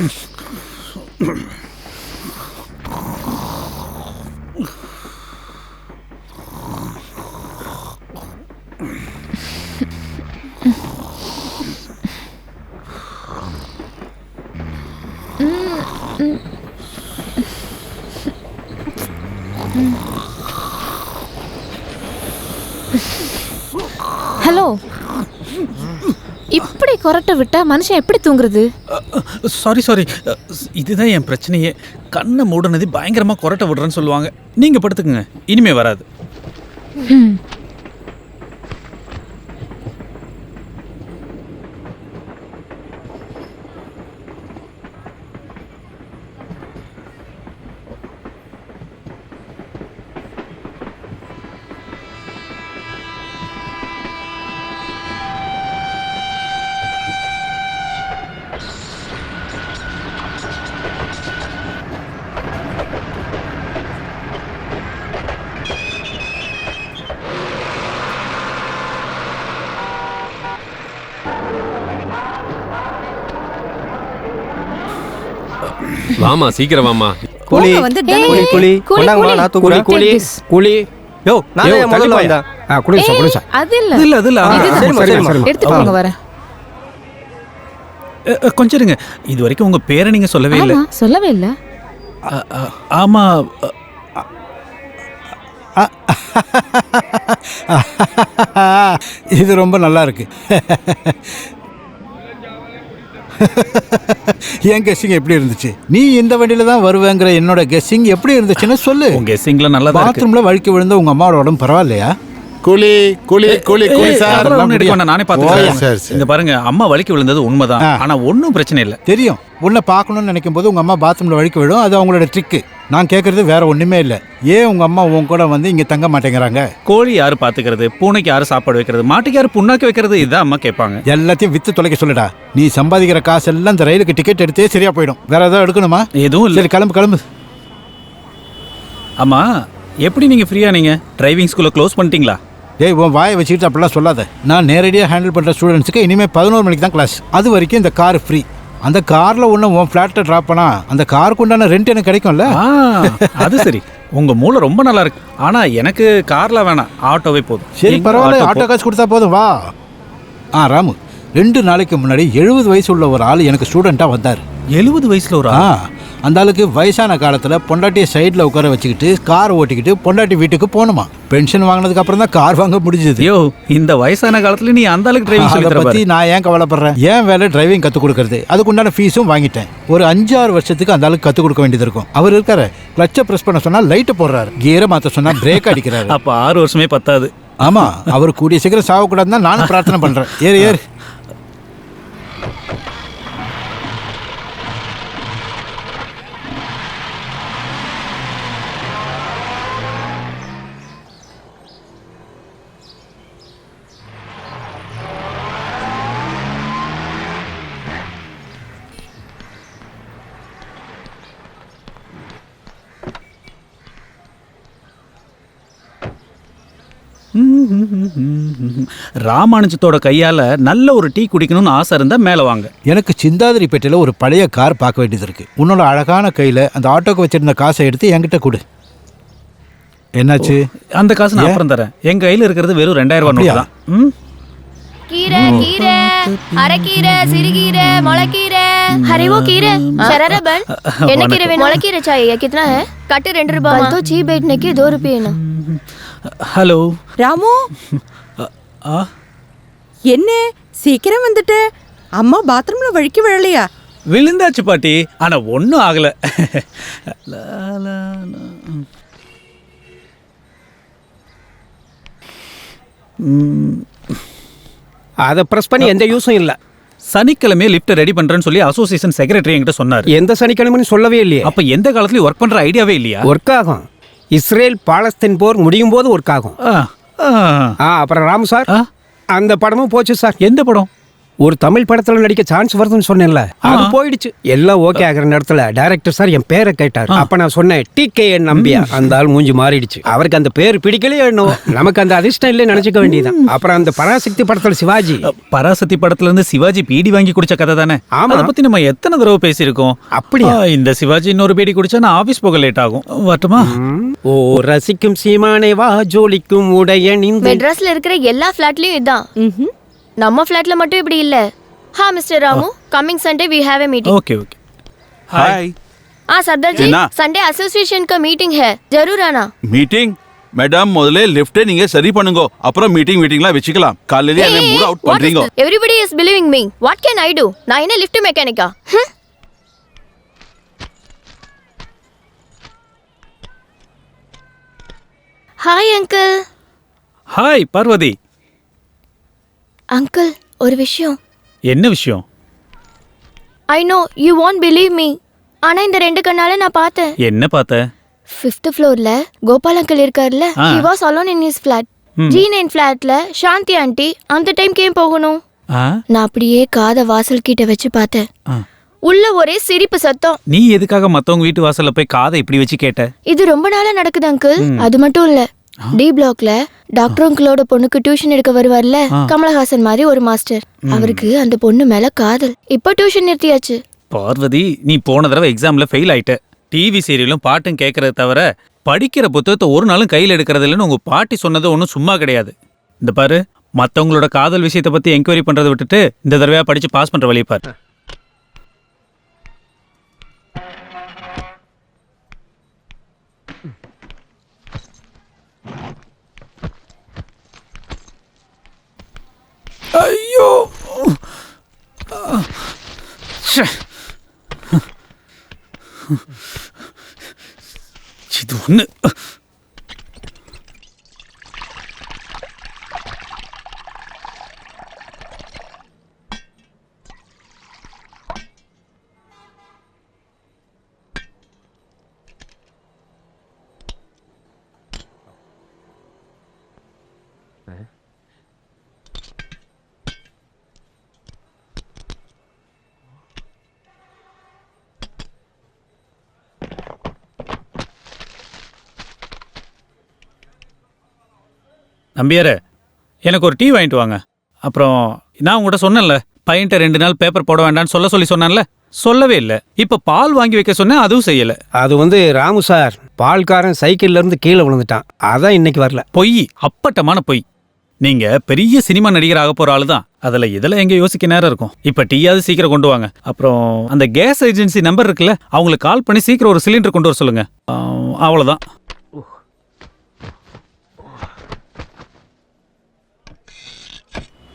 Hello, இப்படி கொரட்டை விட்டா மனுஷன் எப்படி தூங்குறது? சாரி இதுதான் என் பிரச்சனையே. கண்ணை மூடனது பயங்கரமா கொரட்டை விடுறேன்னு சொல்லுவாங்க. நீங்க படுத்துக்குங்க, இனிமே வராது. வாமா, சீக்கிரம் வாமா. கூலி கூலி கூலி கொண்டாங்கம்மா, நான் தூக்குறேன். கூலி கூலி யோ, நானே முதல்ல வந்தேன். குடிச்சா அது இல்ல எடுத்துட்டு போங்க, வரேன். கொஞ்சம் இருங்க. இது வரைக்கும் உங்க பேரை நீங்க சொல்லவே இல்லை. சொல்லவே இல்லை. ஆமா, இது ரொம்ப நல்லா இருக்கு. என் கெஸ்ஸிங் எப்படி இருந்துச்சு? நீ இந்த வண்டியில தான் வருவேங்கிற என்னோட கெஸ்ஸிங் எப்படி இருந்துச்சுன்னு சொல்லு. உங்க கெஸ்ஸிங்ல நல்லா தான் இருக்கு. பாத்ரூம்ல வழுக்கி விழுந்த உங்க அம்மாவோட உடம்பு பரவாயில்லையா? கூலி கூலி கூலி கூலி சார், நானே பாத்துக்கிறேன். இந்த பாருங்க, அம்மா வலிக்கு விழுந்தது உண்மைதான். ஆனா ஒன்னும் பிரச்சனை இல்லை. தெரியும். உன்னை பார்க்கணும்னு நினைக்கும் போது உங்க அம்மா பாத்ரூம்ல வழுக்கி விழும். அது அவங்களோட ட்ரிக்கு. நான் கேட்கறது வேற ஒண்ணுமே இல்லை. ஏன் உங்க அம்மா உன் கூட வந்து இங்க தங்க மாட்டேங்கிறாங்க? கோழி யாரு பாத்துக்கிறது, பூனைக்கு யாரு சாப்பாடு வைக்கிறது, மாட்டுக்கு யாரு புண்ணாக்கு வைக்கிறது, இதான் அம்மா கேட்பாங்க. எல்லாத்தையும் வித்து தொலைக்க சொல்லுடா. நீ சம்பாதிக்கிற காசு எல்லாம் இந்த ரயிலுக்கு டிக்கெட் எடுத்தே சரியா போயிடும். வேற ஏதாவது எடுக்கணுமா? எதுவும் இல்லை. சரி, கிளம்பு கிளம்பு. அம்மா, எப்படி நீங்க ஃப்ரீயா? நீங்க டிரைவிங் ஸ்கூலை க்ளோஸ் பண்ணிட்டீங்களா? ஏய், உன் வாயை வச்சுக்கிட்டு அப்படிலாம் சொல்லாத. நான் நேரடியாக ஹேண்டில் பண்ணுற ஸ்டூடெண்ட்ஸுக்கு இனிமேல் 11 மணிக்கு தான் கிளாஸ். அது வரைக்கும் இந்த கார் ஃப்ரீ. அந்த காரில் ஒன்று உன் ஃப்ளாட்டில் ட்ராப் பண்ணா அந்த காருக்கு உண்டான ரெண்ட் எனக்கு கிடைக்கும்ல? அது சரி, உங்கள் மூளை ரொம்ப நல்லா இருக்கு. ஆனால் எனக்கு காரில் வேணாம், ஆட்டோவே போதும். சரி, பரவாயில்ல, ஆட்டோ காசு கொடுத்தா போதும், வா. ராமு, 2 நாளைக்கு முன்னாடி 70 வயசு உள்ள ஒரு ஆள் எனக்கு ஸ்டூடெண்ட்டாக வந்தார். 70 வயசில் ஒரு அந்த ஆளுக்கு வயசான காலத்தில் பொண்டாட்டியை சைடில் உட்கார வச்சுக்கிட்டு கார் ஓட்டிக்கிட்டு பொண்டாட்டி வீட்டுக்கு போகணுமா. பென்ஷன் வாங்கினதுக்கு அப்புறம் தான் கார் வாங்க முடிஞ்சது. ஐயோ, இந்த வயசான காலத்தில் நீ அந்த அளவுக்கு டிரைவிங் அதை பற்றி நான் ஏன் கவலைப்படுறேன்? ஏன் வேலை டிரைவிங் கற்றுக் கொடுக்கறது. அதுக்குண்டான ஃபீஸும் வாங்கிட்டேன். ஒரு 5-6 வருஷத்துக்கு அந்த ஆளுக்கு கற்றுக் கொடுக்க வேண்டியது இருக்கும். அவர் இருக்காரு, கிளச்சை ப்ரெஸ் பண்ண சொன்னால் லைட்டை போடுறாரு, கியரை மாற்ற சொன்னால் பிரேக் அடிக்கிறாரு. அப்போ 6 வருஷமே பத்தாது. ஆமாம், அவர் கூடிய சீக்கிரம் சாகக்கூடாதுன்னு தான் நானும் பிரார்த்தனை பண்ணுறேன். ஏறு. ராமானுஜத்தோட கையால் நல்ல ஒரு டீ குடிக்கணும்னு ஆசை இருந்தால் மேலே வாங்க. எனக்கு சிந்தாதிரிப்பேட்டையில் ஒரு பழைய கார் பார்க்க வேண்டியது இருக்கு. உன்னோட அழகான கையில் அந்த ஆட்டோக்கு வச்சிருந்த காசை எடுத்து என்கிட்ட கொடு. என்னாச்சு? அந்த காசு நான் அப்புறம் தரேன். என் கையில் இருக்கிறது வெறும் 2000 ரூபாய் தான். கீரை கீரை அரைக்கீரை சிறுகீரை முளைக்கீரை अरे वो कीरे शरारा बन என்ன கீரை வேணும்? முளைக்கீரை चाहिए कितना है? கட்டு 2 ரூபாய் तो ची बैठने के 2 रुपए ना. ஹலோ ராமு, என்ன சீக்கிரம் வந்துட்ட? அம்மா பாத்ரூம்ல வழுக்கி விழலையா? விழுந்தாச்சு பாட்டி, ஆனா ஒன்றும் ஆகல. அதை ப்ரெஸ் பண்ணி எந்த யூஸும் இல்லை. சனிக்கிழமை லிஃப்ட் ரெடி பண்றேன்னு சொல்லி அசோசியேஷன் செக்ரட்டரி என்கிட்ட சொன்னார். எந்த சனிக்கிழமைன்னு சொல்லவே இல்லையே. அப்ப எந்த காலத்துலயும் ஒர்க் பண்ற ஐடியாவே இல்லையா? ஒர்க் ஆகும். இஸ்ரேல் பாலஸ்தீன் போர் முடியும் போது ஒர்க் ஆகும். அப்புறம் ராமு சார், அந்த படமும் போச்சு சார். எந்த படம்? ஒரு தமிழ் படத்துல நடிக்க சான்ஸ் வருதுன்னு சொன்னேன்ல, அது போயிடுச்சு. எல்லாம் ஓகே ஆகிற நேரத்துல டைரக்டர் சார் என் பேரை கேட்டார். அப்ப நான் சொன்னேன் TKN நம்பியா. அந்த ஆள் மூஞ்சி மாறிடுச்சு. அவருக்கு அந்த பேர் பிடிக்கலையோ என்னவோ, நமக்கு அந்த அதிர்ஷ்டம் இல்லையே நினைச்சுக்க வேண்டியதான். அப்புறம் அந்த பராசக்தி படத்துல சிவாஜி. பராசக்தி படத்துல இருந்து சிவாஜி பீடி வாங்கி குடிச்ச கதை தானே? ஆமா. அதை பத்தி நம்ம எத்தனை தடவை பேசியிருக்கோம். அப்படியா? இந்த சிவாஜி இன்னொரு பீடி குடிச்சா நான் ஆபீஸ் போக லேட் ஆகும். வரட்டுமா? ஓ ரசிக்கும் சீமானே வா ஜோலிக்கும் உடைய நின்று. மெட்ராஸ்ல இருக்கிற எல்லா ஃபிளாட்லயும் இதான். நம்ம ஃபிளாட்ல மட்டும் இப்படி இல்ல. ஹா mister Ramu, coming Sunday we have a meeting. Okay okay. Hi Sardar ji, Sunday association का मीटिंग है, जरूर आना. மீட்டிங் மேடம் முதல்ல லிஃப்ட் நீங்க சரி பண்ணுங்க, அப்புறம் மீட்டிங்லாம் வெச்சுக்கலாம். காலையில என்ன மூட் அவுட் பண்றீங்க? Everybody is believing me. What can I do? நான் என்ன லிஃப்ட் மெக்கானிக்கா? Hi uncle. Hi Parvathi. Uncle, ஒரு விஷயம். என்ன விஷயம்? I know you won't believe me. ஆனா இந்த ரெண்டு கண்ணால நான் பார்த்தேன். என்ன பார்த்த? 5th ஃப்ளோர்ல கோபால் அங்கிள் இருக்கார்ல, he was alone in his flat. G9 ஃபிளாட்ல சாந்தி ஆண்டி அந்த டைம் கேம் போகணும். நான் அப்படியே காதை வாசல் கிட்ட வச்சு பார்த்தேன். உள்ள ஒரே சிரிப்பு சத்தம். நீ எதுக்காக மத்தவங்க வீட்டு வாசல்ல போய் காதை இப்படி வச்சு கேட்ட? இது ரொம்ப நாளா நடக்குது அங்கிள். அது மட்டும் இல்ல, டி பிளாக்ல டாக்டர் அங்கிளோட பொண்ணுக்கு டியூஷன் எடுக்க வருவார்ல, கமலஹாசன் மாதிரி ஒரு மாஸ்டர். அவருக்கு அந்த பொண்ணு மேல காதல். இப்ப டியூஷன் நிறுத்தியாச்சு. பார்வதி, நீ போன தடவை எக்ஸாம்ல ஃபெயில் ஆயிட்ட. டிவி சீரியலும் பாட்டும் கேட்கறத தவிர படிக்கிற புத்தகத்தை ஒரு நாளும் கையில் எடுக்கிறது இல்லைன்னு உங்க பாட்டி சொன்னது ஒன்றும் சும்மா கிடையாது. இந்த பாரு, மற்றவங்களோட காதல் விஷயத்தை பத்தி என்கொயரி பண்றதை விட்டுட்டு இந்த தடவையா படிச்சு பாஸ் பண்ற வழியை பாரு. ஐயோ, இது ஒண்ணு. நம்பியாரே, எனக்கு ஒரு டீ வாங்கிட்டு வாங்க. அப்புறம் நான் உங்கள்கிட்ட சொன்னேன்ல, பையன்ட்ட 2 நாள் பேப்பர் போட வேண்டாம்னு சொல்லி சொன்னேன்ல, சொல்லவே இல்லை. இப்போ பால் வாங்கி வைக்க சொன்னேன், அதுவும் செய்யலை. அது ராமு சார், பால்காரன் சைக்கிள்ல இருந்து கீழே விழுந்துட்டான், அதான் இன்னைக்கு வரல. பொய், அப்பட்டமான பொய். நீங்க பெரிய சினிமா நடிகர் ஆக போற ஆளு தான். அதுல இதெல்லாம் எங்க யோசிக்க நேரம் இருக்கும். இப்ப டீயாவது சீக்கிரம் கொண்டு வாங்க. அப்புறம் அந்த கேஸ் ஏஜென்சி நம்பர் இருக்குல்ல, அவங்களுக்கு கால் பண்ணி சீக்கிரம் ஒரு சிலிண்டர் கொண்டு வர சொல்லுங்க. அவ்வளவுதான்.